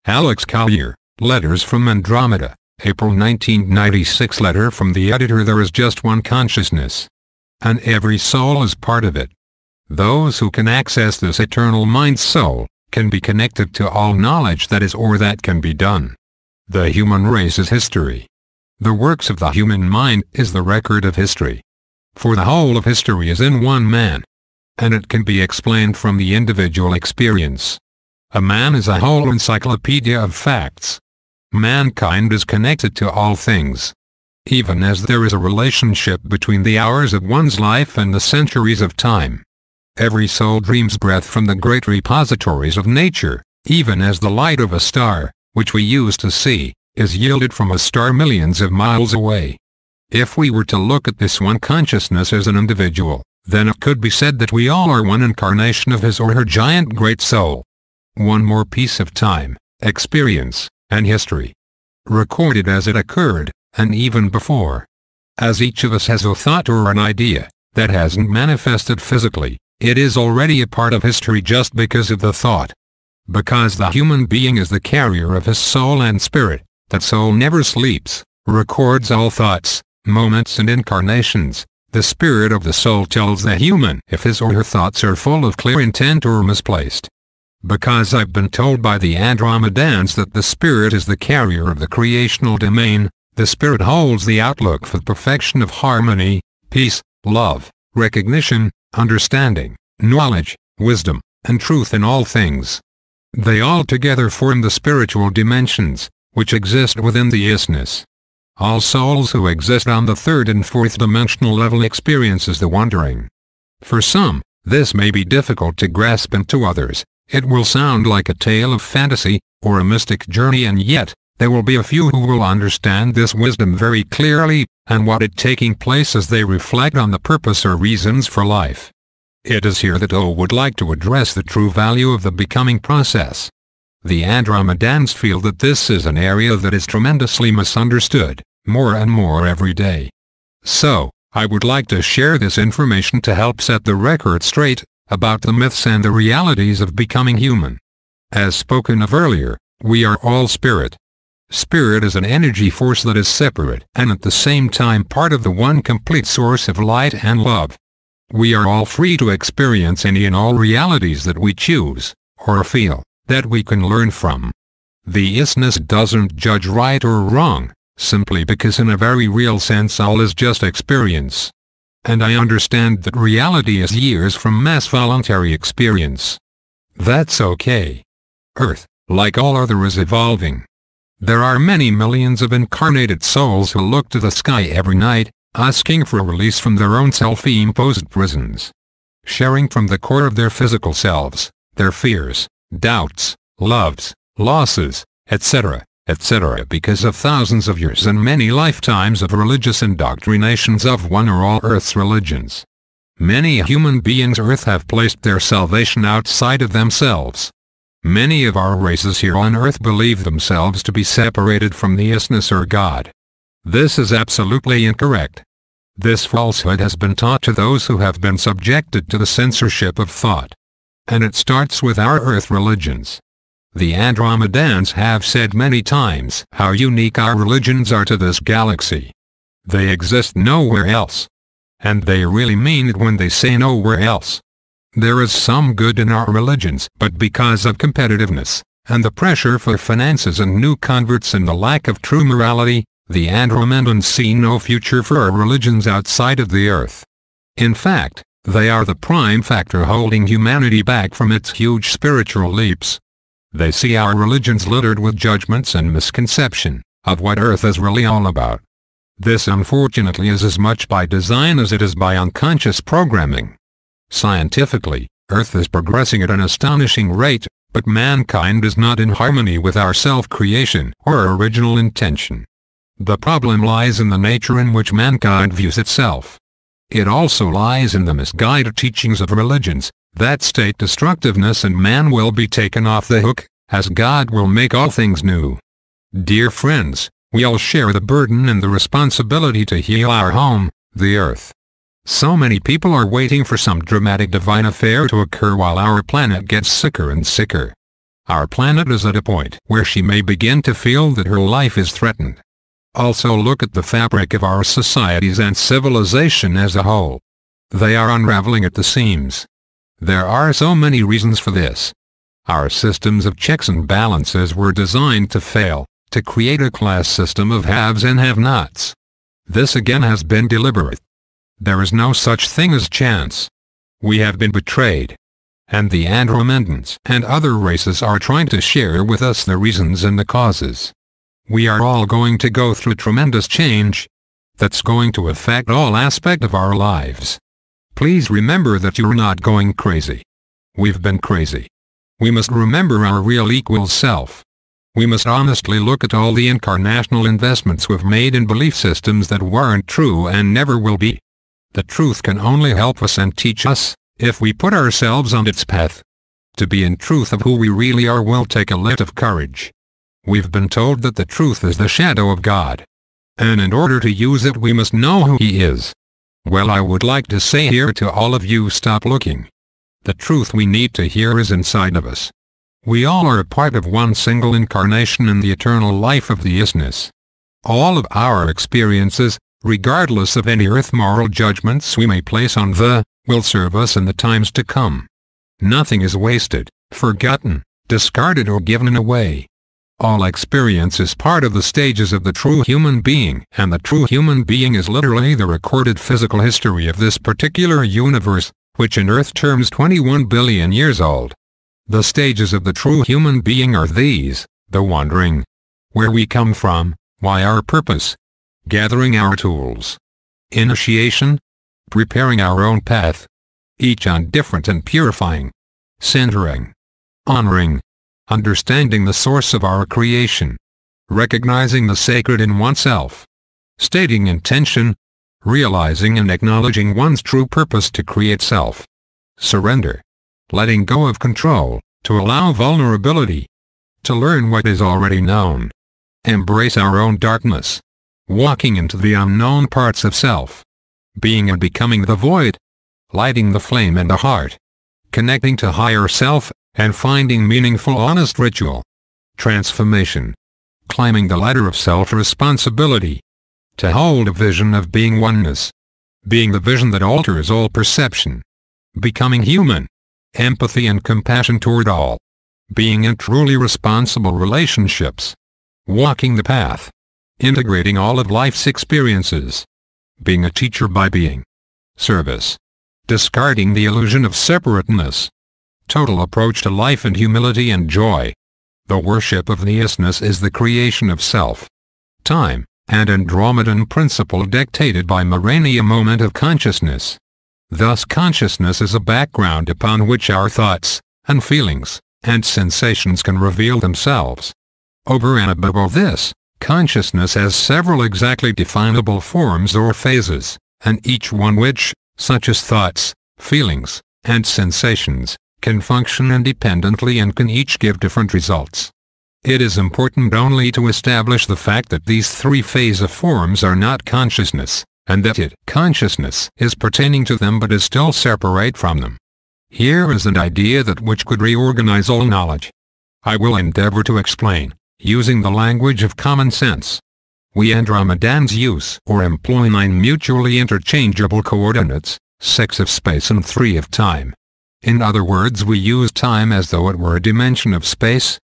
Alex Collier, Letters from Andromeda, April 1996. Letter from the editor. There is just one consciousness, and every soul is part of it. Those who can access this eternal mind soul, can be connected to all knowledge that is or that can be done. The human race is history. The works of the human mind is the record of history. For the whole of history is in one man, and it can be explained from the individual experience. A man is a whole encyclopedia of facts. Mankind is connected to all things. Even as there is a relationship between the hours of one's life and the centuries of time. Every soul dreams breath from the great repositories of nature, even as the light of a star, which we use to see, is yielded from a star millions of miles away. If we were to look at this one consciousness as an individual, then it could be said that we all are one incarnation of his or her giant great soul. One more piece of time, experience, and history. Recorded as it occurred, and even before. As each of us has a thought or an idea, that hasn't manifested physically, it is already a part of history just because of the thought. Because the human being is the carrier of his soul and spirit, that soul never sleeps, records all thoughts, moments and incarnations. The spirit of the soul tells the human if his or her thoughts are full of clear intent or misplaced. Because I've been told by the Andromedans that the spirit is the carrier of the creational domain, the spirit holds the outlook for perfection of harmony, peace, love, recognition, understanding, knowledge, wisdom, and truth in all things. They all together form the spiritual dimensions, which exist within the isness. All souls who exist on the third and fourth dimensional level experiences the wandering. For some, this may be difficult to grasp, and to others, it will sound like a tale of fantasy, or a mystic journey, and yet, there will be a few who will understand this wisdom very clearly, and what is taking place as they reflect on the purpose or reasons for life. It is here that I would like to address the true value of the becoming process. The Andromedans feel that this is an area that is tremendously misunderstood, more and more every day. So, I would like to share this information to help set the record straight, about the myths and the realities of becoming human. As spoken of earlier, we are all spirit. Spirit is an energy force that is separate and at the same time part of the one complete source of light and love. We are all free to experience any and all realities that we choose, or feel, that we can learn from. The isness doesn't judge right or wrong, simply because in a very real sense all is just experience. And I understand that reality is years from mass voluntary experience. That's okay. Earth, like all other, is evolving. There are many millions of incarnated souls who look to the sky every night, asking for a release from their own self-imposed prisons. Sharing from the core of their physical selves, their fears, doubts, loves, losses, etc., etc. because of thousands of years and many lifetimes of religious indoctrinations of one or all Earth's religions. Many human beings on Earth have placed their salvation outside of themselves. Many of our races here on Earth believe themselves to be separated from the isness or God. This is absolutely incorrect. This falsehood has been taught to those who have been subjected to the censorship of thought. And it starts with our Earth religions. The Andromedans have said many times how unique our religions are to this galaxy. They exist nowhere else. And they really mean it when they say nowhere else. There is some good in our religions, but because of competitiveness, and the pressure for finances and new converts and the lack of true morality, the Andromedans see no future for our religions outside of the Earth. In fact, they are the prime factor holding humanity back from its huge spiritual leaps. They see our religions littered with judgments and misconception of what Earth is really all about. This unfortunately is as much by design as it is by unconscious programming. Scientifically, Earth is progressing at an astonishing rate, but mankind is not in harmony with our self-creation or original intention. The problem lies in the nature in which mankind views itself. It also lies in the misguided teachings of religions, that state destructiveness and man will be taken off the hook, as God will make all things new. Dear friends, we all share the burden and the responsibility to heal our home, the Earth. So many people are waiting for some dramatic divine affair to occur while our planet gets sicker and sicker. Our planet is at a point where she may begin to feel that her life is threatened. Also look at the fabric of our societies and civilization as a whole. They are unraveling at the seams. There are so many reasons for this. Our systems of checks and balances were designed to fail, to create a class system of haves and have-nots. This again has been deliberate. There is no such thing as chance. We have been betrayed. And the Andromedans and other races are trying to share with us the reasons and the causes. We are all going to go through tremendous change that's going to affect all aspects of our lives. Please remember that you're not going crazy. We've been crazy. We must remember our real equal self. We must honestly look at all the incarnational investments we've made in belief systems that weren't true and never will be. The truth can only help us and teach us, if we put ourselves on its path. To be in truth of who we really are will take a lot of courage. We've been told that the truth is the shadow of God. And in order to use it we must know who He is. Well, I would like to say here to all of you, stop looking. The truth we need to hear is inside of us. We all are a part of one single incarnation in the eternal life of the isness. All of our experiences, regardless of any earth moral judgments we may place on will serve us in the times to come. Nothing is wasted, forgotten, discarded or given away. All experience is part of the stages of the true human being, and the true human being is literally the recorded physical history of this particular universe, which in Earth terms 21 billion years old. The stages of the true human being are these: the wandering, where we come from, why our purpose, gathering our tools, initiation, preparing our own path, each on different and purifying, centering, honoring, understanding the source of our creation, recognizing the sacred in oneself, stating intention, realizing and acknowledging one's true purpose to create self, surrender, letting go of control, to allow vulnerability, to learn what is already known, embrace our own darkness, walking into the unknown parts of self, being and becoming the void, lighting the flame in the heart, connecting to higher self, and finding meaningful honest ritual, transformation, climbing the ladder of self-responsibility, to hold a vision of being oneness, being the vision that alters all perception, becoming human, empathy and compassion toward all, being in truly responsible relationships, walking the path, integrating all of life's experiences, being a teacher by being, service, discarding the illusion of separateness, total approach to life and humility and joy. The worship of the isness is the creation of self, time, and Andromedan principle dictated by Marania moment of consciousness. Thus consciousness is a background upon which our thoughts, and feelings, and sensations can reveal themselves. Over and above all this, consciousness has several exactly definable forms or phases, and each one which, such as thoughts, feelings, and sensations, can function independently and can each give different results. It is important only to establish the fact that these three phase of forms are not consciousness, and that consciousness is pertaining to them but is still separate from them. Here is an idea that which could reorganize all knowledge. I will endeavor to explain, using the language of common sense. We Andromedans use or employ 9 mutually interchangeable coordinates, 6 of space and 3 of time. In other words, we use time as though it were a dimension of space.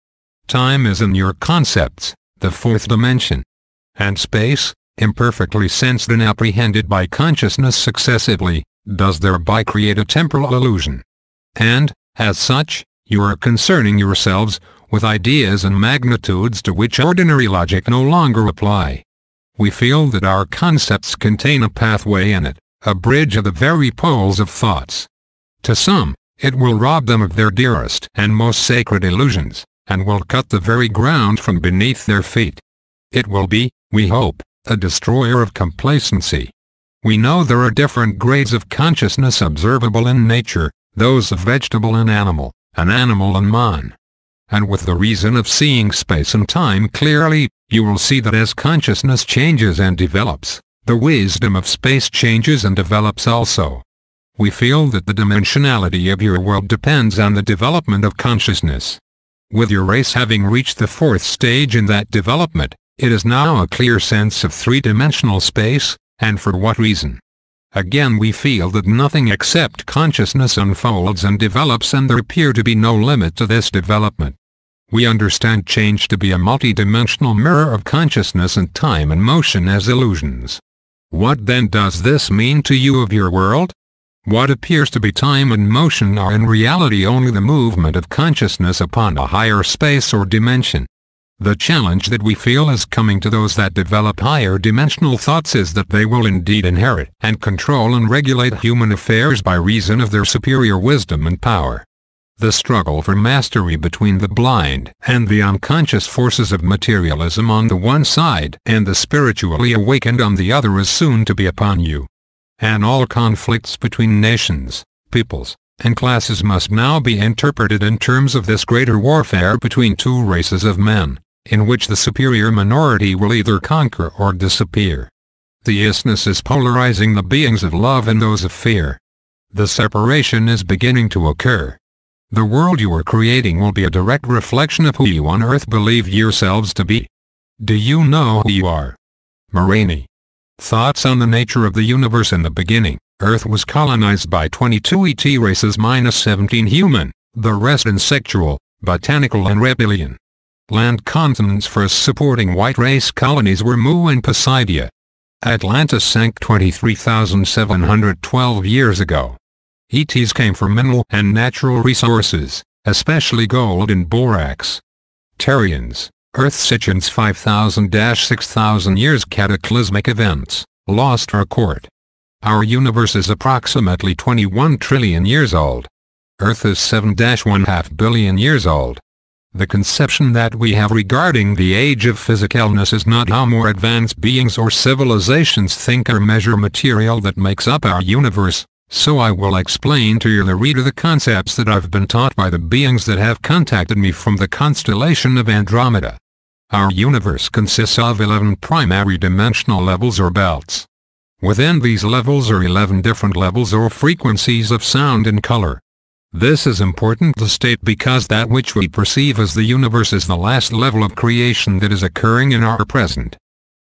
Time is in your concepts, the 4th dimension. And space, imperfectly sensed and apprehended by consciousness successively, does thereby create a temporal illusion. And, as such, you are concerning yourselves with ideas and magnitudes to which ordinary logic no longer apply. We feel that our concepts contain a pathway in it, a bridge of the very poles of thoughts. To some, it will rob them of their dearest and most sacred illusions, and will cut the very ground from beneath their feet. It will be, we hope, a destroyer of complacency. We know there are different grades of consciousness observable in nature, those of vegetable and animal and man. And with the reason of seeing space and time clearly, you will see that as consciousness changes and develops, the wisdom of space changes and develops also. We feel that the dimensionality of your world depends on the development of consciousness. With your race having reached the fourth stage in that development, it is now a clear sense of three-dimensional space, and for what reason? Again we feel that nothing except consciousness unfolds and develops, and there appear to be no limit to this development. We understand change to be a multidimensional mirror of consciousness and time and motion as illusions. What then does this mean to you of your world? What appears to be time and motion are in reality only the movement of consciousness upon a higher space or dimension. The challenge that we feel is coming to those that develop higher dimensional thoughts is that they will indeed inherit and control and regulate human affairs by reason of their superior wisdom and power. The struggle for mastery between the blind and the unconscious forces of materialism on the one side and the spiritually awakened on the other is soon to be upon you. And all conflicts between nations, peoples, and classes must now be interpreted in terms of this greater warfare between two races of men, in which the superior minority will either conquer or disappear. The isness is polarizing the beings of love and those of fear. The separation is beginning to occur. The world you are creating will be a direct reflection of who you on earth believe yourselves to be. Do you know who you are? Morani. Thoughts on the nature of the universe. In the beginning, Earth was colonized by 22 ET races minus 17 human, the rest insectual, botanical and reptilian. Land continents for supporting white race colonies were Mu and Poseidia. Atlantis sank 23,712 years ago. ETs came for mineral and natural resources, especially gold and borax. Terrians, Earth-Sitchens 5,000-6,000 years. Cataclysmic events, lost our court. Our universe is approximately 21 trillion years old. Earth is 7-1/2 billion years old. The conception that we have regarding the age of physicalness is not how more advanced beings or civilizations think or measure material that makes up our universe, so I will explain to you, the reader, the concepts that I've been taught by the beings that have contacted me from the constellation of Andromeda. Our universe consists of 11 primary dimensional levels or belts. Within these levels are 11 different levels or frequencies of sound and color. This is important to state because that which we perceive as the universe is the last level of creation that is occurring in our present.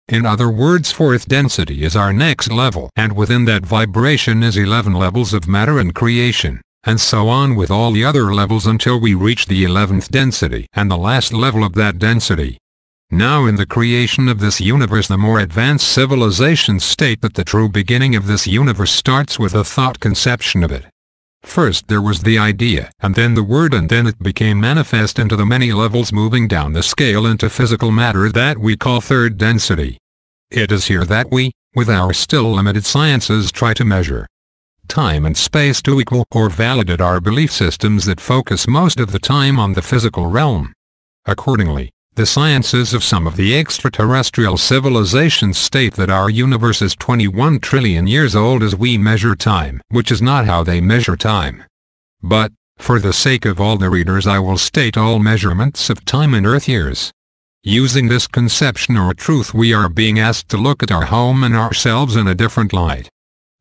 In other words, fourth density is our next level, and within that vibration is 11 levels of matter and creation, and so on with all the other levels until we reach the 11th density and the last level of that density. Now in the creation of this universe, the more advanced civilizations state that the true beginning of this universe starts with a thought conception of it. First there was the idea, and then the word, and then it became manifest into the many levels, moving down the scale into physical matter that we call third density. It is here that we, with our still limited sciences, try to measure time and space to equal or validate our belief systems that focus most of the time on the physical realm. Accordingly, the sciences of some of the extraterrestrial civilizations state that our universe is 21 trillion years old as we measure time, which is not how they measure time. But, for the sake of all the readers, I will state all measurements of time in Earth years. Using this conception or truth, we are being asked to look at our home and ourselves in a different light.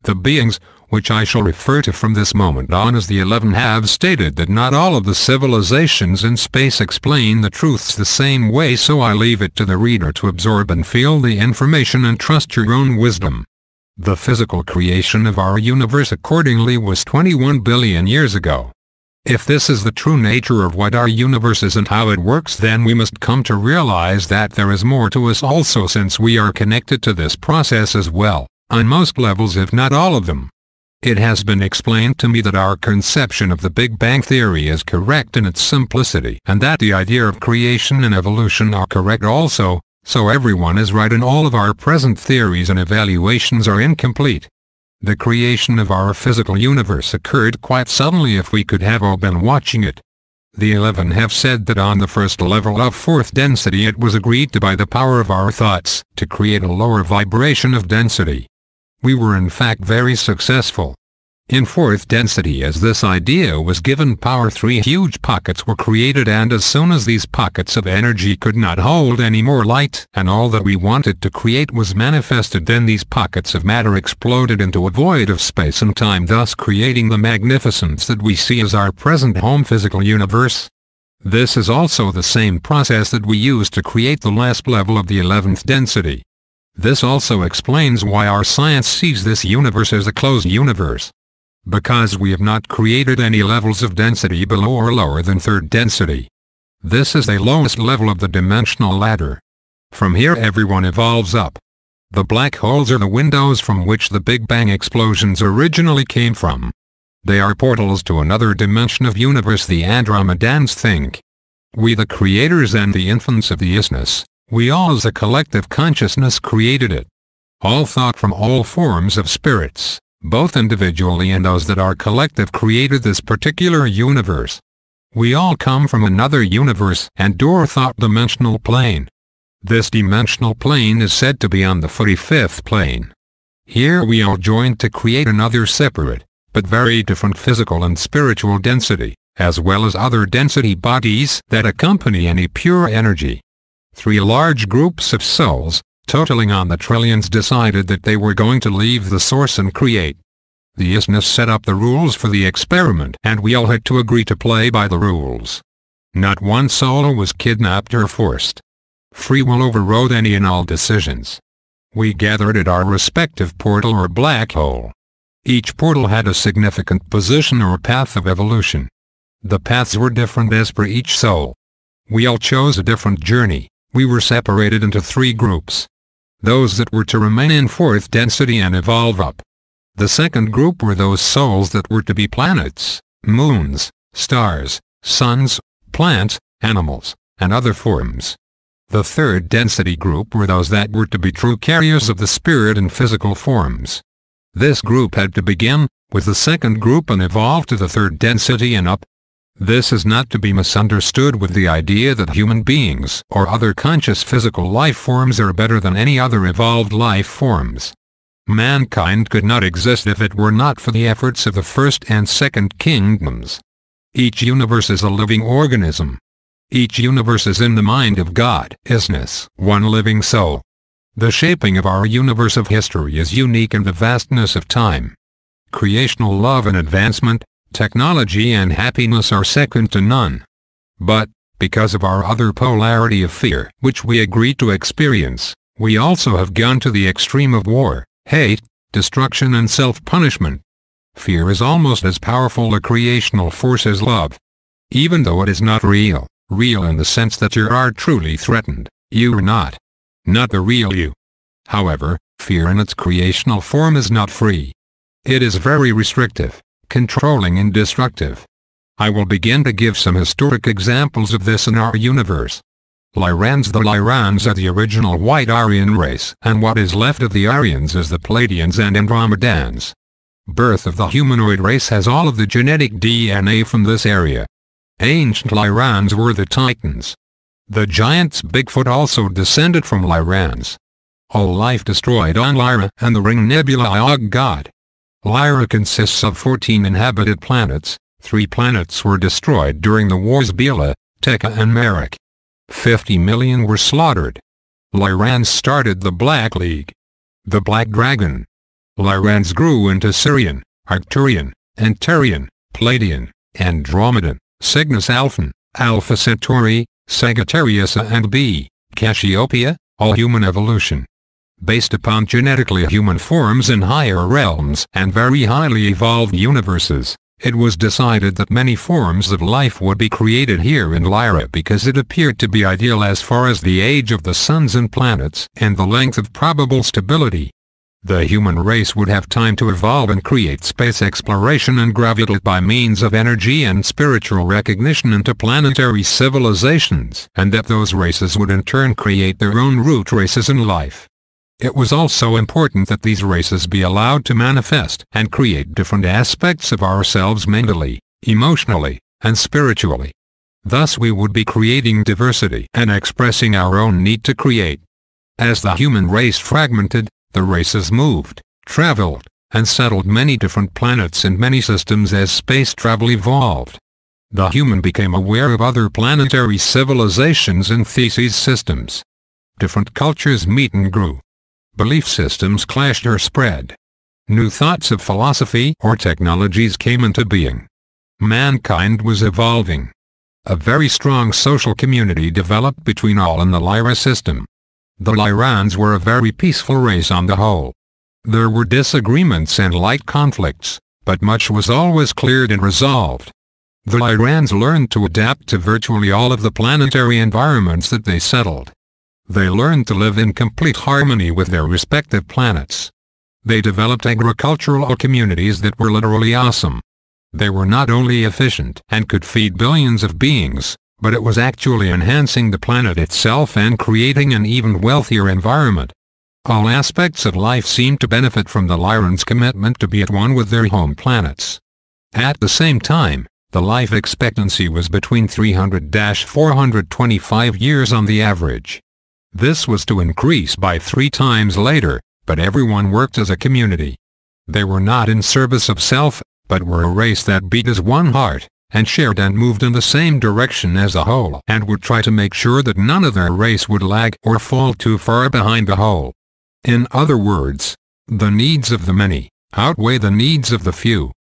The beings, which I shall refer to from this moment on as the 11, have stated that not all of the civilizations in space explain the truths the same way, so I leave it to the reader to absorb and feel the information and trust your own wisdom. The physical creation of our universe accordingly was 21 billion years ago. If this is the true nature of what our universe is and how it works, then we must come to realize that there is more to us also, since we are connected to this process as well, on most levels if not all of them. It has been explained to me that our conception of the Big Bang Theory is correct in its simplicity, and that the idea of creation and evolution are correct also, so everyone is right and all of our present theories and evaluations are incomplete. The creation of our physical universe occurred quite suddenly if we could have all been watching it. The 11 have said that on the first level of fourth density it was agreed to by the power of our thoughts to create a lower vibration of density. We were in fact very successful. In fourth density, as this idea was given power, 3 huge pockets were created, and as soon as these pockets of energy could not hold any more light and all that we wanted to create was manifested, then these pockets of matter exploded into a void of space and time, thus creating the magnificence that we see as our present home physical universe. This is also the same process that we use to create the last level of the 11th density. This also explains why our science sees this universe as a closed universe. Because we have not created any levels of density below or lower than third density. This is the lowest level of the dimensional ladder. From here everyone evolves up. The black holes are the windows from which the Big Bang explosions originally came from. They are portals to another dimension of universe the Andromedans think. We the creators and the infants of the isness, we all as a collective consciousness created it. All thought from all forms of spirits, both individually and those that are collective created this particular universe. We all come from another universe and or thought dimensional plane. This dimensional plane is said to be on the 45th plane. Here we all joined to create another separate, but very different physical and spiritual density, as well as other density bodies that accompany any pure energy. 3 large groups of souls, totaling on the trillions, decided that they were going to leave the source and create. The isness set up the rules for the experiment and we all had to agree to play by the rules. Not one soul was kidnapped or forced. Free will overrode any and all decisions. We gathered at our respective portal or black hole. Each portal had a significant position or path of evolution. The paths were different as per each soul. We all chose a different journey. We were separated into 3 groups. Those that were to remain in 4th density and evolve up. The second group were those souls that were to be planets, moons, stars, suns, plants, animals, and other forms. The 3rd density group were those that were to be true carriers of the spirit in physical forms. This group had to begin with the 2nd group and evolve to the 3rd density and up. This is not to be misunderstood with the idea that human beings or other conscious physical life forms are better than any other evolved life forms. Mankind could not exist if it were not for the efforts of the 1st and 2nd kingdoms. Each universe is a living organism. Each universe is in the mind of God, isness, one living soul. The shaping of our universe of history is unique in the vastness of time. Creational love and advancement, technology and happiness are second to none. But, because of our other polarity of fear, which we agree to experience, we also have gone to the extreme of war, hate, destruction and self-punishment. Fear is almost as powerful a creational force as love. Even though it is not real in the sense that you are truly threatened, you are not the real you. However, fear in its creational form is not free. It is very restrictive, controlling and destructive. I will begin to give some historic examples of this in our universe. Lyrans. The Lyrans are the original white Aryan race, and what is left of the Aryans is the Pleiadians and Andromedans. Birth of the humanoid race has all of the genetic DNA from this area. Ancient Lyrans were the Titans. The giants Bigfoot also descended from Lyrans. All life destroyed on Lyra and the Ring Nebula. Og God. Lyra consists of 14 inhabited planets. 3 planets were destroyed during the wars Bela, Tekka and Merak. 50 million were slaughtered. Lyrans started the Black League. The Black Dragon. Lyrans grew into Sirian, Arcturian, Antarian, Pleiadian, Andromedan, Cygnus Alpha, Alpha Centauri, Sagittarius and B, Cassiopeia, all human evolution. Based upon genetically human forms in higher realms and very highly evolved universes, it was decided that many forms of life would be created here in Lyra because it appeared to be ideal as far as the age of the suns and planets and the length of probable stability. The human race would have time to evolve and create space exploration and gravitate by means of energy and spiritual recognition into planetary civilizations, and that those races would in turn create their own root races in life. It was also important that these races be allowed to manifest and create different aspects of ourselves mentally, emotionally, and spiritually. Thus we would be creating diversity and expressing our own need to create. As the human race fragmented, the races moved, traveled, and settled many different planets and many systems as space travel evolved. The human became aware of other planetary civilizations and theses systems. Different cultures meet and grew. Belief systems clashed or spread. New thoughts of philosophy or technologies came into being. Mankind was evolving. A very strong social community developed between all in the Lyra system. The Lyrans were a very peaceful race on the whole. There were disagreements and light conflicts, but much was always cleared and resolved. The Lyrans learned to adapt to virtually all of the planetary environments that they settled. They learned to live in complete harmony with their respective planets. They developed agricultural communities that were literally awesome. They were not only efficient and could feed billions of beings, but it was actually enhancing the planet itself and creating an even wealthier environment. All aspects of life seemed to benefit from the Lyrans' commitment to be at one with their home planets. At the same time, the life expectancy was between 300–425 years on the average. This was to increase by 3 times later, but everyone worked as a community. They were not in service of self, but were a race that beat as one heart, and shared and moved in the same direction as a whole, and would try to make sure that none of their race would lag or fall too far behind the whole. In other words, the needs of the many outweigh the needs of the few.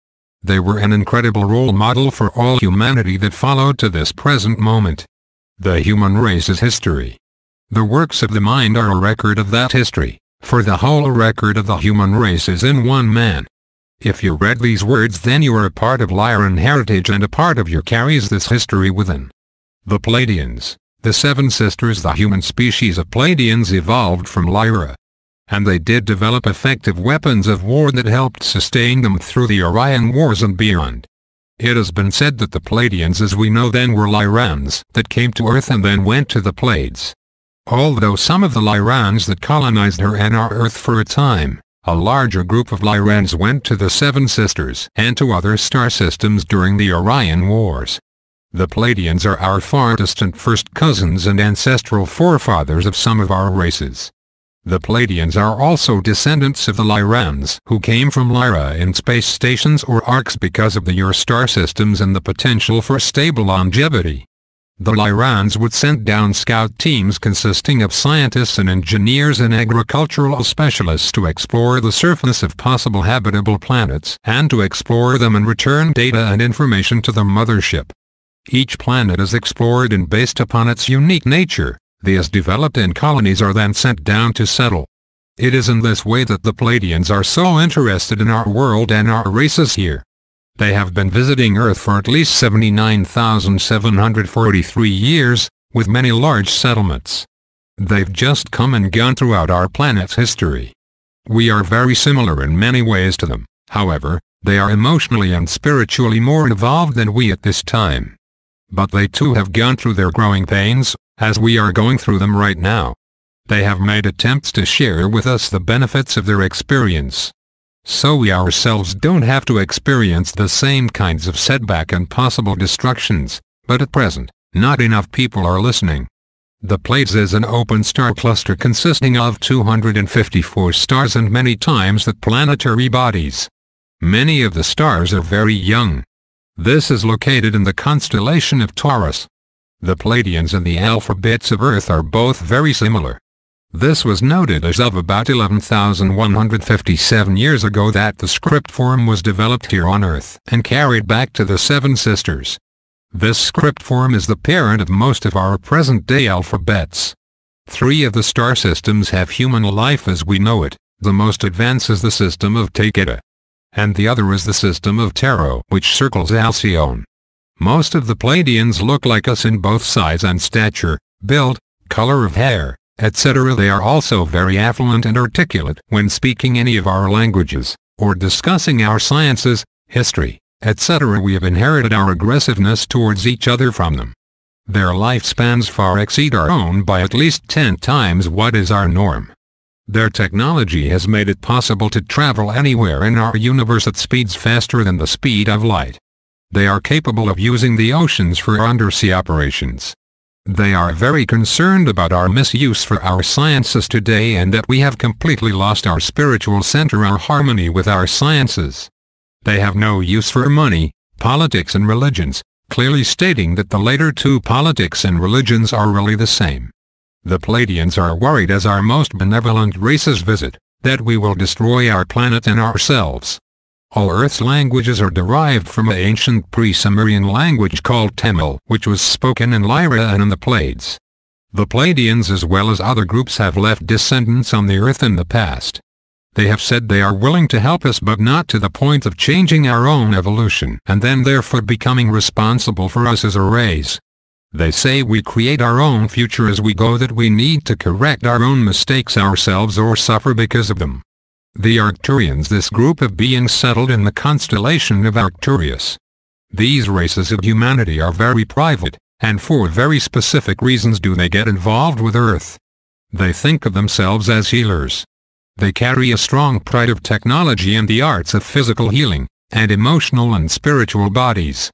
They were an incredible role model for all humanity that followed to this present moment. The human race is history. The works of the mind are a record of that history, for the whole record of the human race is in one man. If you read these words, then you are a part of Lyran heritage, and a part of you carries this history within. The Pleiadians, the 7 sisters, the human species of Pleiadians evolved from Lyra. And they did develop effective weapons of war that helped sustain them through the Orion Wars and beyond. It has been said that the Pleiadians as we know then were Lyrans that came to Earth and then went to the Pleiades. Although some of the Lyrans that colonized her and our Earth for a time, a larger group of Lyrans went to the 7 sisters and to other star systems during the Orion Wars. The Pleiadians are our far distant first cousins and ancestral forefathers of some of our races. The Pleiadians are also descendants of the Lyrans who came from Lyra in space stations or arcs because of your star systems and the potential for stable longevity. The Lyrans would send down scout teams consisting of scientists and engineers and agricultural specialists to explore the surface of possible habitable planets and to explore them and return data and information to the mothership. Each planet is explored and based upon its unique nature, these developed and colonies are then sent down to settle. It is in this way that the Pleiadians are so interested in our world and our races here. They have been visiting Earth for at least 79,743 years, with many large settlements. They've just come and gone throughout our planet's history. We are very similar in many ways to them, however, they are emotionally and spiritually more evolved than we at this time. But they too have gone through their growing pains, as we are going through them right now. They have made attempts to share with us the benefits of their experience. So we ourselves don't have to experience the same kinds of setback and possible destructions, but at present, not enough people are listening. The Pleiades is an open star cluster consisting of 254 stars and many times that planetary bodies. Many of the stars are very young. This is located in the constellation of Taurus. The Pleiadians and the alphabets of Earth are both very similar. This was noted as of about 11,157 years ago that the script form was developed here on Earth and carried back to the 7 sisters. This script form is the parent of most of our present-day alphabets. 3 of the star systems have human life as we know it. The most advanced is the system of Takeda, and the other is the system of Taro, which circles Alcyone. Most of the Pleiadians look like us in both size and stature, build, color of hair, etc. They are also very affluent and articulate when speaking any of our languages, or discussing our sciences, history, etc. We have inherited our aggressiveness towards each other from them. Their lifespans far exceed our own by at least 10 times what is our norm. Their technology has made it possible to travel anywhere in our universe at speeds faster than the speed of light. They are capable of using the oceans for undersea operations. They are very concerned about our misuse for our sciences today and that we have completely lost our spiritual center, our harmony with our sciences. They have no use for money, politics and religions, clearly stating that the later 2 politics and religions are really the same. The Pleiadians are worried as our most benevolent races visit, that we will destroy our planet and ourselves. All Earth's languages are derived from an ancient pre-Sumerian language called Tamil, which was spoken in Lyra and in the Pleiades. The Pleiadians as well as other groups have left descendants on the Earth in the past. They have said they are willing to help us but not to the point of changing our own evolution and then therefore becoming responsible for us as a race. They say we create our own future as we go, that we need to correct our own mistakes ourselves or suffer because of them. The Arcturians, this group of beings settled in the constellation of Arcturus. These races of humanity are very private, and for very specific reasons do they get involved with Earth. They think of themselves as healers. They carry a strong pride of technology and the arts of physical healing, and emotional and spiritual bodies.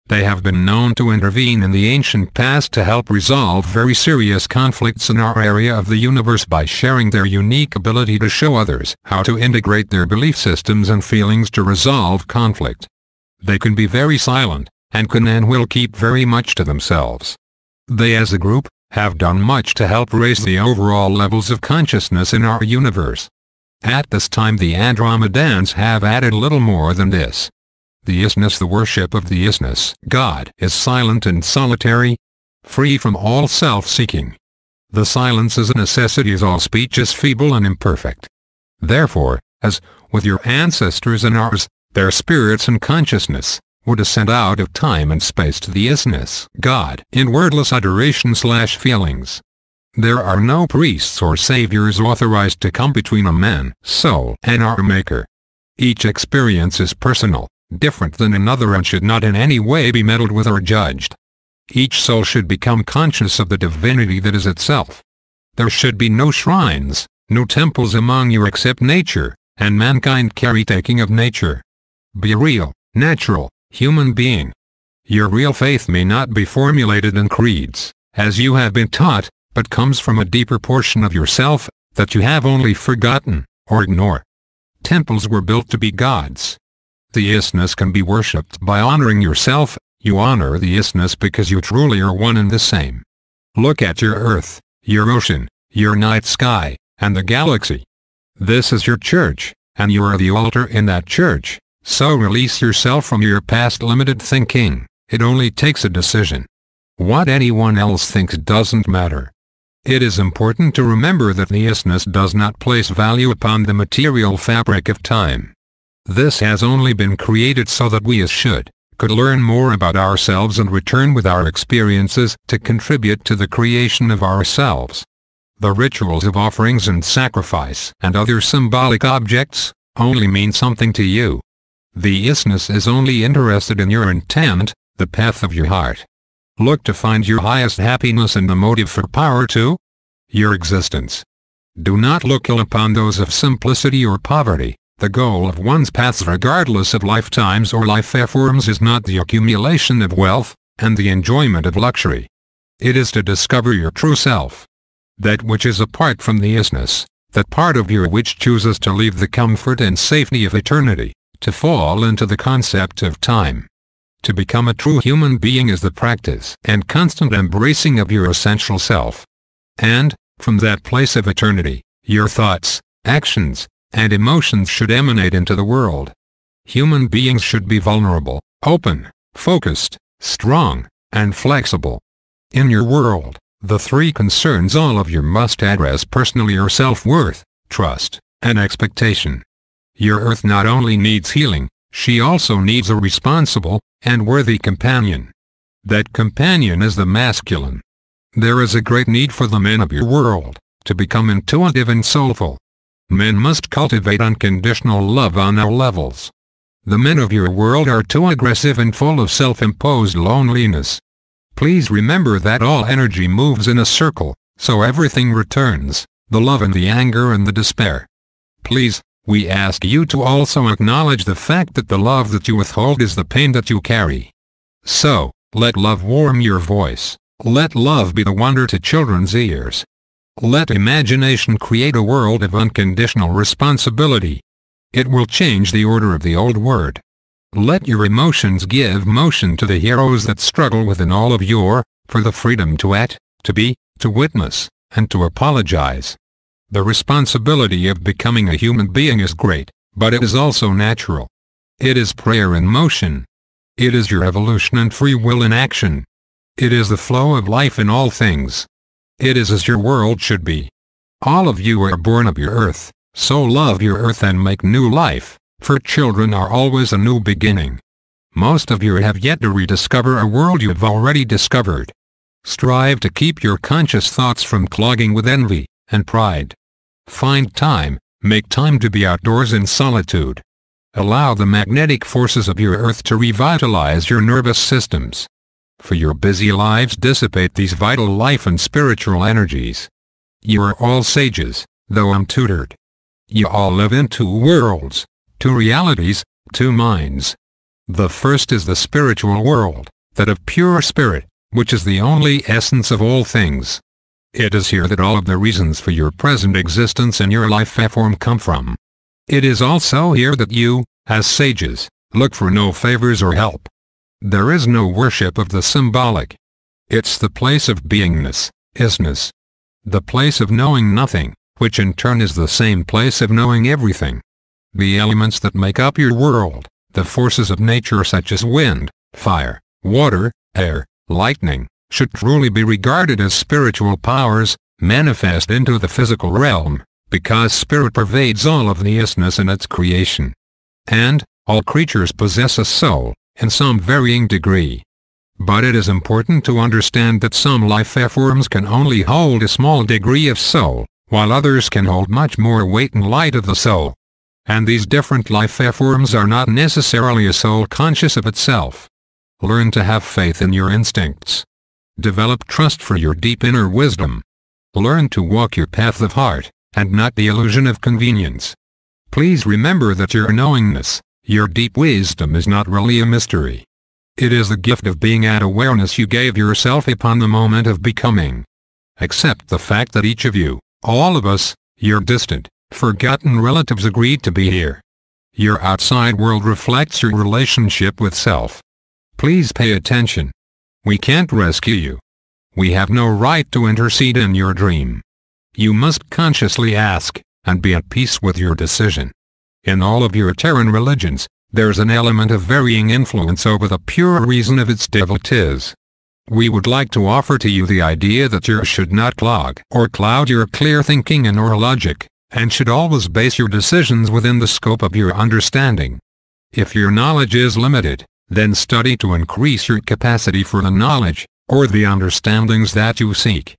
They have been known to intervene in the ancient past to help resolve very serious conflicts in our area of the universe by sharing their unique ability to show others how to integrate their belief systems and feelings to resolve conflict. They can be very silent, and can and will keep very much to themselves. They as a group have done much to help raise the overall levels of consciousness in our universe. At this time the Andromedans have added little more than this. The isness, the worship of the isness, God, is silent and solitary, free from all self-seeking. The silence is a necessity as all speech is feeble and imperfect. Therefore, as, with your ancestors and ours, their spirits and consciousness, would ascend out of time and space to the isness, God, in wordless adoration/feelings. There are no priests or saviors authorized to come between a man, soul, and our Maker. Each experience is personal, different than another, and should not in any way be meddled with or judged. Each soul should become conscious of the divinity that is itself. There should be no shrines, no temples among you except nature, and mankind caretaking of nature. Be a real, natural, human being. Your real faith may not be formulated in creeds, as you have been taught, but comes from a deeper portion of yourself, that you have only forgotten, or ignore. Temples were built to be gods. The isness can be worshipped by honoring yourself. You honor the isness because you truly are one and the same. Look at your earth, your ocean, your night sky, and the galaxy. This is your church, and you are the altar in that church, so release yourself from your past limited thinking. It only takes a decision. What anyone else thinks doesn't matter. It is important to remember that the isness does not place value upon the material fabric of time. This has only been created so that we could learn more about ourselves and return with our experiences to contribute to the creation of ourselves. The rituals of offerings and sacrifice and other symbolic objects only mean something to you. The isness is only interested in your intent, the path of your heart. Look to find your highest happiness and the motive for power to your existence. Do not look ill upon those of simplicity or poverty. The goal of one's paths regardless of lifetimes or life forms is not the accumulation of wealth, and the enjoyment of luxury. It is to discover your true self. That which is apart from the isness, that part of you which chooses to leave the comfort and safety of eternity, to fall into the concept of time. To become a true human being is the practice and constant embracing of your essential self. And, from that place of eternity, your thoughts, actions, and emotions should emanate into the world. Human beings should be vulnerable, open, focused, strong, and flexible. In your world, the three concerns all of you must address personally are self-worth, trust, and expectation. Your earth not only needs healing, she also needs a responsible and worthy companion. That companion is the masculine. There is a great need for the men of your world to become intuitive and soulful. Men must cultivate unconditional love on all levels. The men of your world are too aggressive and full of self-imposed loneliness. Please remember that all energy moves in a circle, so everything returns, the love and the anger and the despair. Please, we ask you to also acknowledge the fact that the love that you withhold is the pain that you carry. So, let love warm your voice. Let love be the wonder to children's ears. Let imagination create a world of unconditional responsibility. It will change the order of the old world. Let your emotions give motion to the heroes that struggle within all of for the freedom to act, to be, to witness, and to apologize. The responsibility of becoming a human being is great, but it is also natural. It is prayer in motion. It is your evolution and free will in action. It is the flow of life in all things. It is as your world should be. All of you are born of your earth, so love your earth and make new life, for children are always a new beginning. Most of you have yet to rediscover a world you have already discovered. Strive to keep your conscious thoughts from clogging with envy and pride. Find time, make time to be outdoors in solitude. Allow the magnetic forces of your earth to revitalize your nervous systems. For your busy lives dissipate these vital life and spiritual energies. You are all sages, though untutored. You all live in two worlds, two realities, two minds. The first is the spiritual world, that of pure spirit, which is the only essence of all things. It is here that all of the reasons for your present existence in your life form come from. It is also here that you, as sages, look for no favors or help. There is no worship of the symbolic. It's the place of beingness, isness. The place of knowing nothing, which in turn is the same place of knowing everything. The elements that make up your world, the forces of nature such as wind, fire, water, air, lightning, should truly be regarded as spiritual powers, manifest into the physical realm, because spirit pervades all of the isness in its creation. And, all creatures possess a soul, in some varying degree. But it is important to understand that some life forms can only hold a small degree of soul, while others can hold much more weight and light of the soul. And these different life forms are not necessarily a soul conscious of itself. Learn to have faith in your instincts. Develop trust for your deep inner wisdom. Learn to walk your path of heart, and not the illusion of convenience. Please remember that your knowingness, your deep wisdom is not really a mystery. It is the gift of being at awareness you gave yourself upon the moment of becoming. Accept the fact that each of you, all of us, your distant, forgotten relatives agreed to be here. Your outside world reflects your relationship with self. Please pay attention. We can't rescue you. We have no right to intercede in your dream. You must consciously ask, and be at peace with your decision. In all of your Terran religions, there's an element of varying influence over the pure reason of its devotees. We would like to offer to you the idea that yours should not clog or cloud your clear thinking and or logic, and should always base your decisions within the scope of your understanding. If your knowledge is limited, then study to increase your capacity for the knowledge, or the understandings that you seek.